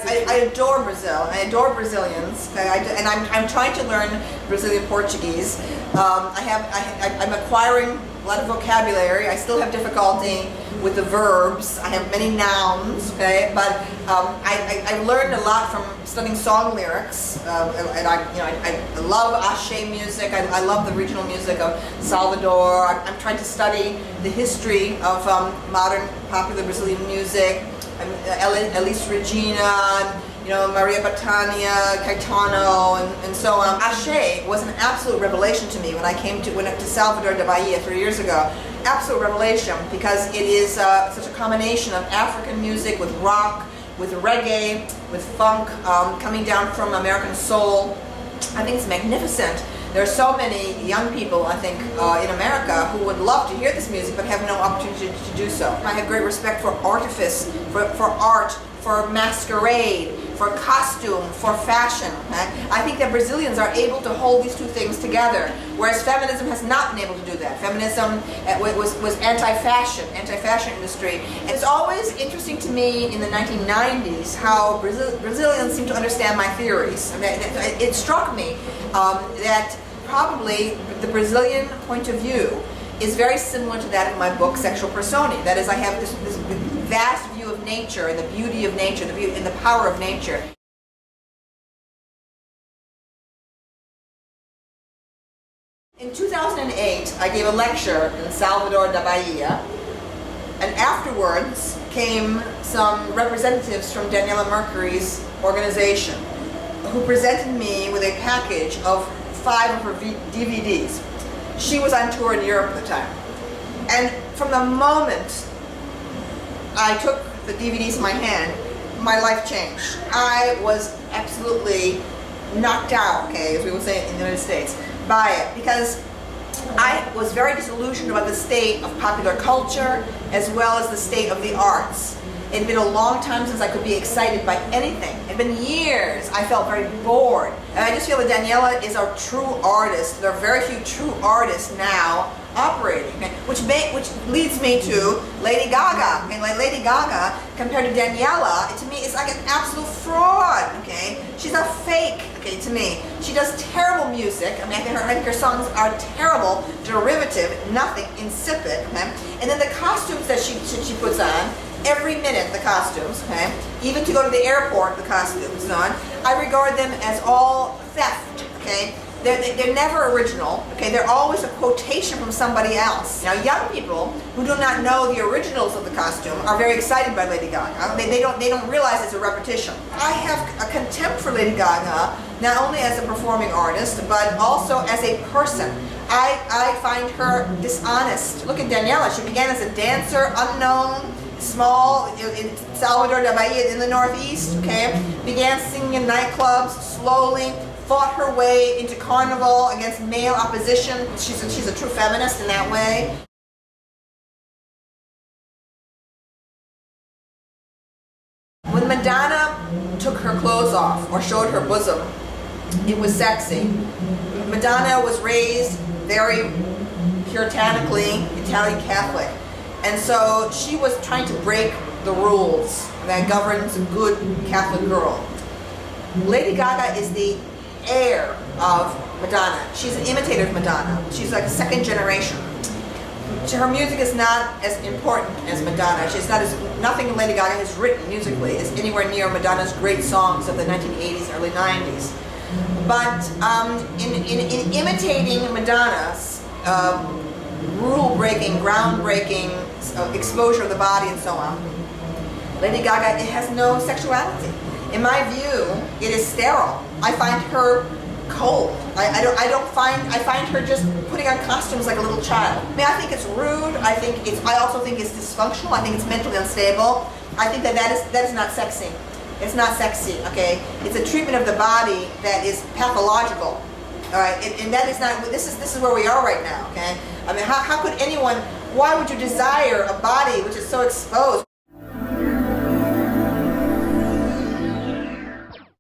I adore Brazil. I adore Brazilians, okay? And I'm trying to learn Brazilian Portuguese. I'm acquiring a lot of vocabulary. I still have difficulty with the verbs. I have many nouns, okay? But I learned a lot from studying song lyrics, and I love axé music. I love the regional music of Salvador. I'm trying to study the history of modern popular Brazilian music. Elis Regina, Maria Bethânia, Caetano, and so on. Axé was an absolute revelation to me when I went up to Salvador da Bahia 3 years ago. Absolute revelation, because it is such a combination of African music with rock, with reggae, with funk, coming down from American soul. I think it's magnificent. There are so many young people, I think, in America who would love to hear this music but have no opportunity to do so. I have great respect for artifice, for art, for masquerade, for costume, for fashion. I think that Brazilians are able to hold these two things together, whereas feminism has not been able to do that. Feminism was anti-fashion industry. And it's always interesting to me in the 1990s how Brazilians seem to understand my theories. It struck me that probably the Brazilian point of view is very similar to that of my book, Sexual Personae. That is, I have this vast view of nature and the beauty of nature, and the power of nature. In 2008, I gave a lecture in Salvador da Bahia, and afterwards came some representatives from Daniela Mercury's organization who presented me with a package of 5 of her DVDs. She was on tour in Europe at the time. And from the moment I took the DVDs in my hand, my life changed. I was absolutely knocked out, okay, as we would say in the United States, by it, because I was very disillusioned about the state of popular culture as well as the state of the arts. It had been a long time since I could be excited by anything. It had been years. I felt very bored. And I just feel that Daniela is a true artist. There are very few true artists now operating, okay? Which leads me to Lady Gaga. Okay? Like Lady Gaga, compared to Daniela, to me, is like an absolute fraud. Okay, she's a fake. Okay, to me, she does terrible music. I think her songs are terrible, derivative, nothing, insipid. Okay, and then the costumes that she puts on. Every minute, the costumes, okay? Even to go to the airport, the costumes on. I regard them as all theft, okay? They're never original, okay? They're always a quotation from somebody else. Now, young people who do not know the originals of the costume are very excited by Lady Gaga. They don't realize it's a repetition. I have a contempt for Lady Gaga, not only as a performing artist, but also as a person. I find her dishonest. Look at Daniela. She began as a dancer, unknown, small, in Salvador da Bahia in the Northeast, okay? Began singing in nightclubs, slowly fought her way into carnival against male opposition. She's a true feminist in that way. When Madonna took her clothes off or showed her bosom, it was sexy. Madonna was raised very puritanically Italian Catholic. And so she was trying to break the rules that governs a good Catholic girl. Lady Gaga is the heir of Madonna. She's an imitator of Madonna. She's like second generation. Her music is not as important as Madonna. Nothing Lady Gaga has written musically is anywhere near Madonna's great songs of the 1980s and early 90s. But in imitating Madonna's rule-breaking, groundbreaking exposure of the body and so on, Lady Gaga, it has no sexuality. In my view, it is sterile. I find her cold. I find her just putting on costumes like a little child. I think it's rude. I also think it's dysfunctional. I think it's mentally unstable. I think that is not sexy. It's not sexy, okay? It's a treatment of the body that is pathological. All right, and that is not. This is where we are right now, okay? How could anyone? Why would you desire a body which is so exposed?